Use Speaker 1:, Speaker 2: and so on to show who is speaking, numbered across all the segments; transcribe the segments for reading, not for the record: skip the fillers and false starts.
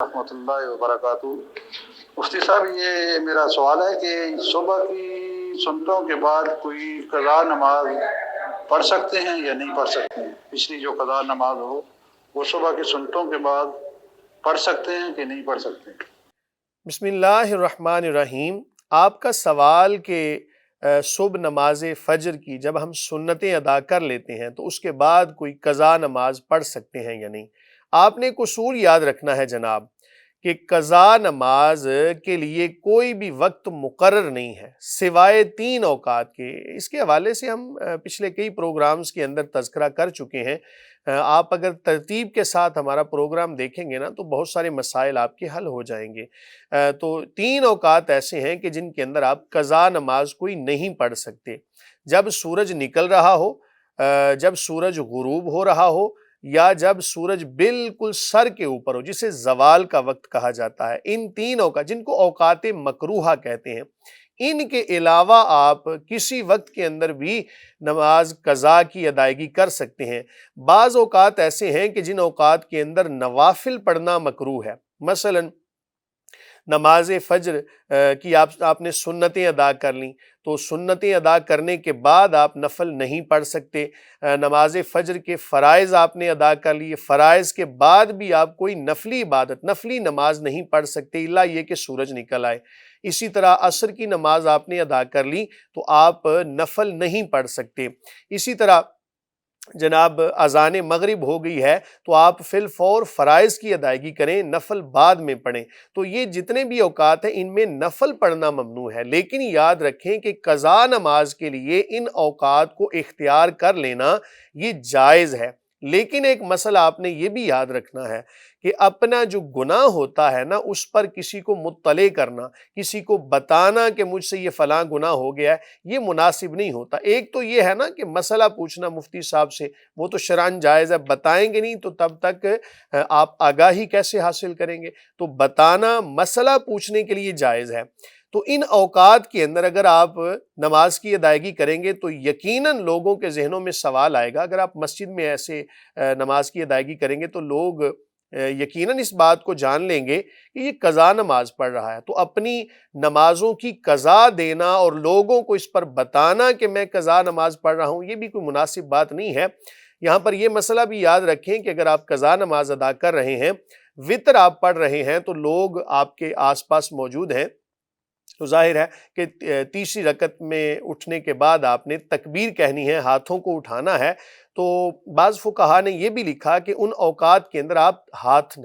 Speaker 1: رحمۃ اللہ وبرکاتہ۔ مفتی صاحب، یہ میرا سوال ہے کہ صبح کی سنتوں کے بعد کوئی قضا نماز پڑھ سکتے ہیں یا نہیں پڑھ سکتے ہیں؟ پچھلی جو قضا نماز ہو وہ صبح کی سنتوں کے بعد پڑھ سکتے ہیں کہ نہیں پڑھ سکتے؟
Speaker 2: بسم اللہ الرحمن الرحیم۔ آپ کا سوال کہ صبح نماز فجر کی جب ہم سنتیں ادا کر لیتے ہیں تو اس کے بعد کوئی قضا نماز پڑھ سکتے ہیں یا نہیں، آپ نے ایک اصول یاد رکھنا ہے جناب کہ قضا نماز کے لیے کوئی بھی وقت مقرر نہیں ہے سوائے 3 اوقات کے۔ اس کے حوالے سے ہم پچھلے کئی پروگرامز کے اندر تذکرہ کر چکے ہیں۔ آپ اگر ترتیب کے ساتھ ہمارا پروگرام دیکھیں گے نا تو بہت سارے مسائل آپ کے حل ہو جائیں گے۔ تو 3 اوقات ایسے ہیں کہ جن کے اندر آپ قضا نماز کوئی نہیں پڑھ سکتے: جب سورج نکل رہا ہو، جب سورج غروب ہو رہا ہو، یا جب سورج بالکل سر کے اوپر ہو، جسے زوال کا وقت کہا جاتا ہے۔ ان 3 اوقات جن کو اوقات مکروہہ کہتے ہیں، ان کے علاوہ آپ کسی وقت کے اندر بھی نماز قضا کی ادائیگی کر سکتے ہیں۔ بعض اوقات ایسے ہیں کہ جن اوقات کے اندر نوافل پڑھنا مکروہ ہے، مثلاً نماز فجر کی آپ نے سنتیں ادا کر لیں تو سنتیں ادا کرنے کے بعد آپ نفل نہیں پڑھ سکتے۔ نماز فجر کے فرائض آپ نے ادا کر لیے، فرائض کے بعد بھی آپ کوئی نفلی عبادت، نفلی نماز نہیں پڑھ سکتے الا یہ کہ سورج نکل آئے۔ اسی طرح عصر کی نماز آپ نے ادا کر لی تو آپ نفل نہیں پڑھ سکتے۔ اسی طرح جناب اذان مغرب ہو گئی ہے تو آپ فی الفور فرائض کی ادائیگی کریں، نفل بعد میں پڑھیں۔ تو یہ جتنے بھی اوقات ہیں ان میں نفل پڑھنا ممنوع ہے، لیکن یاد رکھیں کہ قضا نماز کے لیے ان اوقات کو اختیار کر لینا یہ جائز ہے۔ لیکن ایک مسئلہ آپ نے یہ بھی یاد رکھنا ہے کہ اپنا جو گناہ ہوتا ہے نا اس پر کسی کو مطلع کرنا، کسی کو بتانا کہ مجھ سے یہ فلاں گناہ ہو گیا ہے، یہ مناسب نہیں ہوتا۔ ایک تو یہ ہے نا کہ مسئلہ پوچھنا مفتی صاحب سے، وہ تو شرعاً جائز ہے، بتائیں گے نہیں تو تب تک آپ آگاہی کیسے حاصل کریں گے؟ تو بتانا مسئلہ پوچھنے کے لیے جائز ہے۔ تو ان اوقات کے اندر اگر آپ نماز کی ادائیگی کریں گے تو یقیناً لوگوں کے ذہنوں میں سوال آئے گا۔ اگر آپ مسجد میں ایسے نماز کی ادائیگی کریں گے تو لوگ یقیناً اس بات کو جان لیں گے کہ یہ قضا نماز پڑھ رہا ہے۔ تو اپنی نمازوں کی قضا دینا اور لوگوں کو اس پر بتانا کہ میں قضا نماز پڑھ رہا ہوں، یہ بھی کوئی مناسب بات نہیں ہے۔ یہاں پر یہ مسئلہ بھی یاد رکھیں کہ اگر آپ قضا نماز ادا کر رہے ہیں، وتر آپ پڑھ رہے ہیں تو لوگ آپ کے آس پاس موجود ہیں، تو ظاہر ہے کہ تیسری رکعت میں اٹھنے کے بعد آپ نے تکبیر کہنی ہے، ہاتھوں کو اٹھانا ہے۔ تو بعض فقہا نے یہ بھی لکھا کہ ان اوقات کے اندر آپ ہاتھ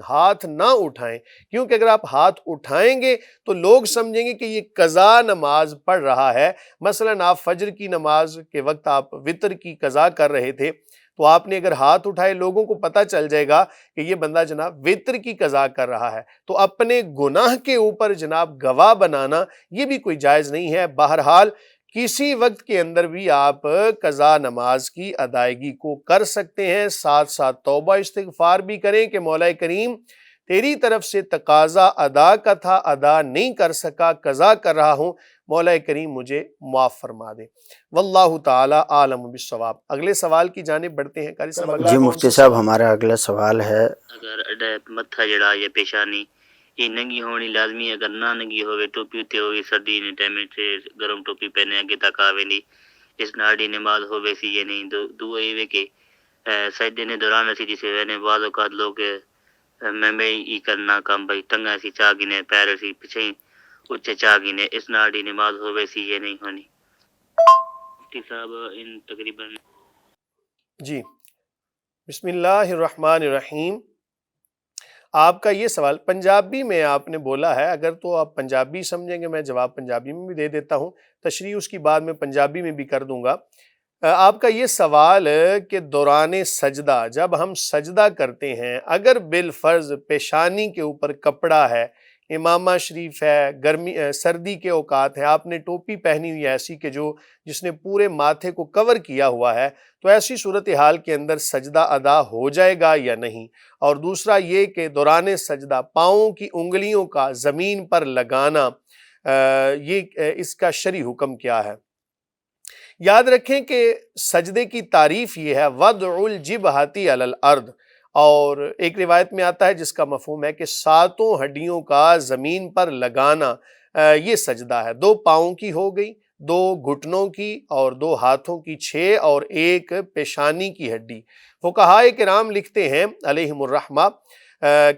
Speaker 2: نہ اٹھائیں، کیونکہ اگر آپ ہاتھ اٹھائیں گے تو لوگ سمجھیں گے کہ یہ قضا نماز پڑھ رہا ہے۔ مثلاً آپ فجر کی نماز کے وقت آپ وتر کی قضا کر رہے تھے تو آپ نے اگر ہاتھ اٹھائے، لوگوں کو پتہ چل جائے گا کہ یہ بندہ جناب وتر کی قضا کر رہا ہے۔ تو اپنے گناہ کے اوپر جناب گواہ بنانا یہ بھی کوئی جائز نہیں ہے۔ بہرحال کسی وقت کے اندر بھی آپ قضا نماز کی ادائیگی کو کر سکتے ہیں، ساتھ ساتھ توبہ استغفار بھی کریں کہ مولا کریم تیری طرف سے تقاضا ادا کا تھا، ادا نہیں کر سکا، قضا کر رہا ہوں، مولا کریم مجھے معاف فرما دے۔ واللہ تعالی عالم بالصواب۔ اگلے سوال کی جانب بڑھتے ہیں۔ قاری صاحب
Speaker 3: جی مفتی صاحب، ہمارا اگلا سوال ہے،
Speaker 4: اگر متھا جڑا یا پیشانی یہ ننگی ہونی لازمی، اگر نہ ننگی ہوئے ٹوپی تے ہوئی سردی نے ٹائم سے گرم ٹوپی پہنے اگے تک آویں اس ناڑی نماز ہوئے سی یہ نہیں۔ دو یہ کہ سجدے نے دوران اسی جسے وینے بعض اوقات لوگ میں ہی کرنا کام بھائی ٹنگا سی چاہ گنے پیر سی پیچھے اچھے چاہ گنے اس ناڑی نماز ہوئے سی یہ نہیں ہونی۔ مفتی صاحب ان تقریباً
Speaker 2: جی بسم اللہ الرحمن الرحیم۔ آپ کا یہ سوال پنجابی میں آپ نے بولا ہے، اگر تو آپ پنجابی سمجھیں گے میں جواب پنجابی میں بھی دے دیتا ہوں، تشریح اس کی بعد میں پنجابی میں بھی کر دوں گا۔ آپ کا یہ سوال کہ دوران سجدہ جب ہم سجدہ کرتے ہیں اگر بالفرض پیشانی کے اوپر کپڑا ہے، امامہ شریف ہے، سردی کے اوقات ہے، آپ نے ٹوپی پہنی ہوئی ایسی کہ جس نے پورے ماتھے کو کور کیا ہوا ہے، تو ایسی صورتحال کے اندر سجدہ ادا ہو جائے گا یا نہیں؟ اور دوسرا یہ کہ دوران سجدہ پاؤں کی انگلیوں کا زمین پر لگانا، اس کا شرعی حکم کیا ہے؟ یاد رکھیں کہ سجدے کی تعریف یہ ہے وضع الجبہۃ علی الارض، اور ایک روایت میں آتا ہے جس کا مفہوم ہے کہ 7 ہڈیوں کا زمین پر لگانا یہ سجدہ ہے۔ 2 پاؤں کی ہو گئی، 2 گھٹنوں کی اور 2 ہاتھوں کی 6 اور 1 پیشانی کی ہڈی۔ فقہائے کرام لکھتے ہیں علیہم الرحمہ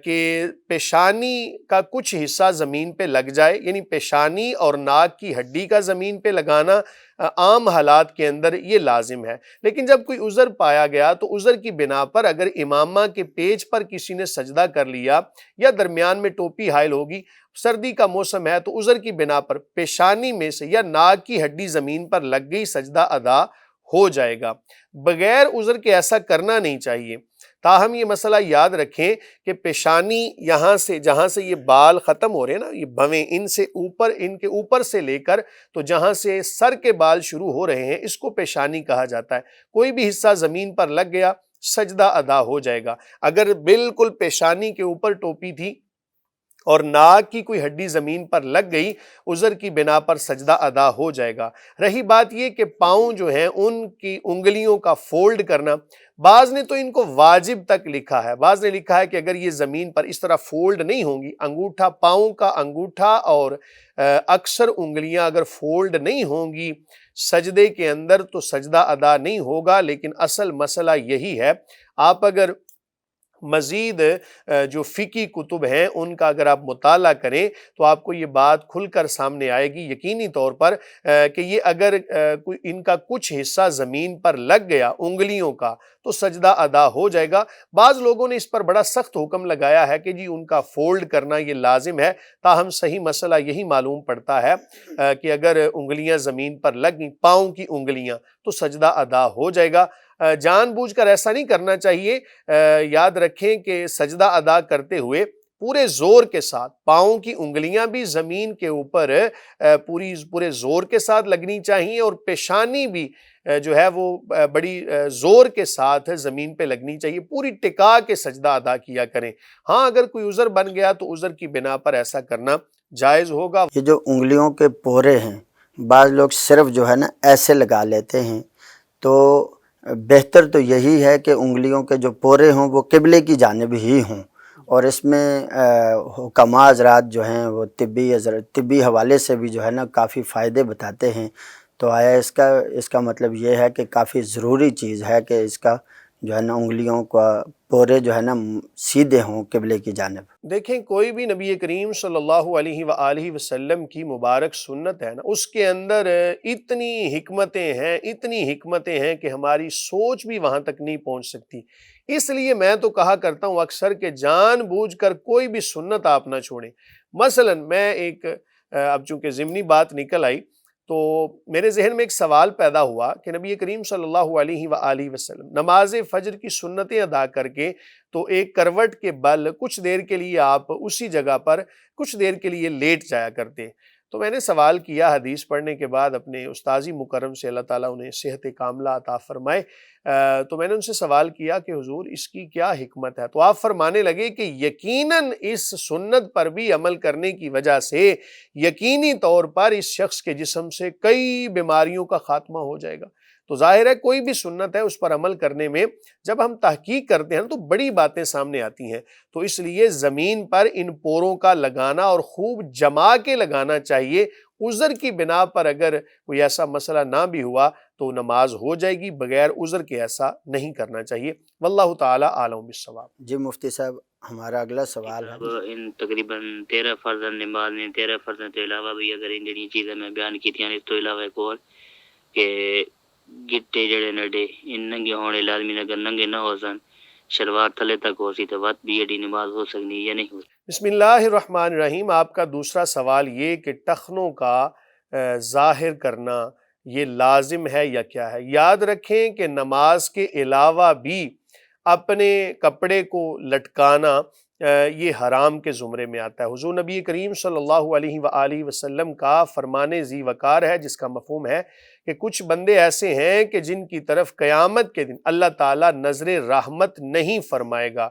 Speaker 2: کہ پیشانی کا کچھ حصہ زمین پہ لگ جائے، یعنی پیشانی اور ناک کی ہڈی کا زمین پہ لگانا عام حالات کے اندر یہ لازم ہے، لیکن جب کوئی عذر پایا گیا تو عذر کی بنا پر اگر امامہ کے پیچ پر کسی نے سجدہ کر لیا یا درمیان میں ٹوپی حائل ہوگی، سردی کا موسم ہے تو عذر کی بنا پر پیشانی میں سے یا ناک کی ہڈی زمین پر لگ گئی، سجدہ ادا ہو جائے گا۔ بغیر عذر کے ایسا کرنا نہیں چاہیے۔ تاہم یہ مسئلہ یاد رکھیں کہ پیشانی یہاں سے جہاں سے یہ بال ختم ہو رہے ہیں نا، یہ بھویں، ان کے اوپر سے لے کر تو جہاں سے سر کے بال شروع ہو رہے ہیں اس کو پیشانی کہا جاتا ہے۔ کوئی بھی حصہ زمین پر لگ گیا، سجدہ ادا ہو جائے گا۔ اگر بالکل پیشانی کے اوپر ٹوپی تھی اور ناک کی کوئی ہڈی زمین پر لگ گئی، عذر کی بنا پر سجدہ ادا ہو جائے گا۔ رہی بات یہ کہ پاؤں جو ہیں ان کی انگلیوں کا فولڈ کرنا، بعض نے تو ان کو واجب تک لکھا ہے، بعض نے لکھا ہے کہ اگر یہ زمین پر اس طرح فولڈ نہیں ہوں گی، انگوٹھا، پاؤں کا انگوٹھا اور اکثر انگلیاں اگر فولڈ نہیں ہوں گی سجدے کے اندر تو سجدہ ادا نہیں ہوگا۔ لیکن اصل مسئلہ یہی ہے، آپ اگر مزید جو فقہی کتب ہیں ان کا اگر آپ مطالعہ کریں تو آپ کو یہ بات کھل کر سامنے آئے گی یقینی طور پر کہ یہ اگر ان کا کچھ حصہ زمین پر لگ گیا انگلیوں کا تو سجدہ ادا ہو جائے گا۔ بعض لوگوں نے اس پر بڑا سخت حکم لگایا ہے کہ جی ان کا فولڈ کرنا یہ لازم ہے، تاہم صحیح مسئلہ یہی معلوم پڑتا ہے کہ اگر انگلیاں زمین پر لگ گئیں، پاؤں کی انگلیاں، تو سجدہ ادا ہو جائے گا۔ جان بوجھ کر ایسا نہیں کرنا چاہیے۔ یاد رکھیں کہ سجدہ ادا کرتے ہوئے پورے زور کے ساتھ پاؤں کی انگلیاں بھی زمین کے اوپر پورے زور کے ساتھ لگنی چاہیے، اور پیشانی بھی جو ہے وہ بڑی زور کے ساتھ زمین پہ لگنی چاہیے، پوری ٹکا کے سجدہ ادا کیا کریں۔ ہاں اگر کوئی عذر بن گیا تو عذر کی بنا پر ایسا کرنا جائز ہوگا۔
Speaker 3: یہ جو انگلیوں کے پورے ہیں، بعض لوگ صرف جو ہے نا ایسے لگا لیتے ہیں، تو بہتر تو یہی ہے کہ انگلیوں کے جو پورے ہوں وہ قبلے کی جانب ہی ہوں، اور اس میں حکماء حضرات جو ہیں وہ طبی حوالے سے بھی جو ہے نا کافی فائدے بتاتے ہیں۔ تو آیا اس کا مطلب یہ ہے کہ کافی ضروری چیز ہے کہ اس کا جو ہے نا انگلیوں کا پورے جو ہے نا سیدھے ہوں قبلے کی جانب۔
Speaker 2: دیکھیں کوئی بھی نبی کریم صلی اللہ علیہ وآلہ وسلم کی مبارک سنت ہے نا، اس کے اندر اتنی حکمتیں ہیں کہ ہماری سوچ بھی وہاں تک نہیں پہنچ سکتی۔ اس لیے میں تو کہا کرتا ہوں اکثر کہ جان بوجھ کر کوئی بھی سنت آپ نہ چھوڑیں۔ مثلا میں اب چونکہ ضمنی بات نکل آئی تو میرے ذہن میں ایک سوال پیدا ہوا کہ نبی کریم صلی اللہ علیہ وآلہ وسلم نماز فجر کی سنتیں ادا کر کے تو ایک کروٹ کے بل کچھ دیر کے لیے آپ اسی جگہ پر کچھ دیر کے لیے لیٹ جایا کرتے۔ تو میں نے سوال کیا حدیث پڑھنے کے بعد اپنے استاذی مکرم سے، اللہ تعالیٰ انہیں صحت کاملہ عطا فرمائے، تو میں نے ان سے سوال کیا کہ حضور اس کی کیا حکمت ہے؟ تو آپ فرمانے لگے کہ یقیناً اس سنت پر بھی عمل کرنے کی وجہ سے یقینی طور پر اس شخص کے جسم سے کئی بیماریوں کا خاتمہ ہو جائے گا۔ تو ظاہر ہے کوئی بھی سنت ہے اس پر عمل کرنے میں جب ہم تحقیق کرتے ہیں تو بڑی باتیں سامنے آتی ہیں، تو اس لیے زمین پر ان پوروں کا لگانا اور خوب جما کے لگانا چاہیے۔ عذر کی بنا پر اگر کوئی ایسا مسئلہ نہ بھی ہوا تو نماز ہو جائے گی، بغیر عذر کے ایسا نہیں کرنا چاہیے۔ واللہ تعالی عالم بالصواب۔
Speaker 3: جی مفتی صاحب، ہمارا اگلا سوال ہے۔
Speaker 4: اب ان تقریباً 13 فرض نماز نے 13 فرض کے علاوہ بھی اگر ان جڑی چیزیں میں بیان کی تھیں اس تو علاوہ ایک اور کہ گٹے جڑے نڈے ان ننگے ہونے لازمی، اگر ننگے نہ ہو سن شلوار تھلے تک ہو سی تو وقت بھی ایڈی نماز ہو سکنی یا نہیں ہو سکتی۔
Speaker 2: بسم اللہ الرحمن الرحیم۔ آپ کا دوسرا سوال یہ کہ ٹخنوں کا ظاہر کرنا یہ لازم ہے یا کیا ہے؟ یاد رکھیں کہ نماز کے علاوہ بھی اپنے کپڑے کو لٹکانا یہ حرام کے زمرے میں آتا ہے۔ حضور نبی کریم صلی اللہ علیہ وآلہ وسلم کا فرمان ذی وقار ہے جس کا مفہوم ہے کہ کچھ بندے ایسے ہیں کہ جن کی طرف قیامت کے دن اللہ تعالیٰ نظر رحمت نہیں فرمائے گا،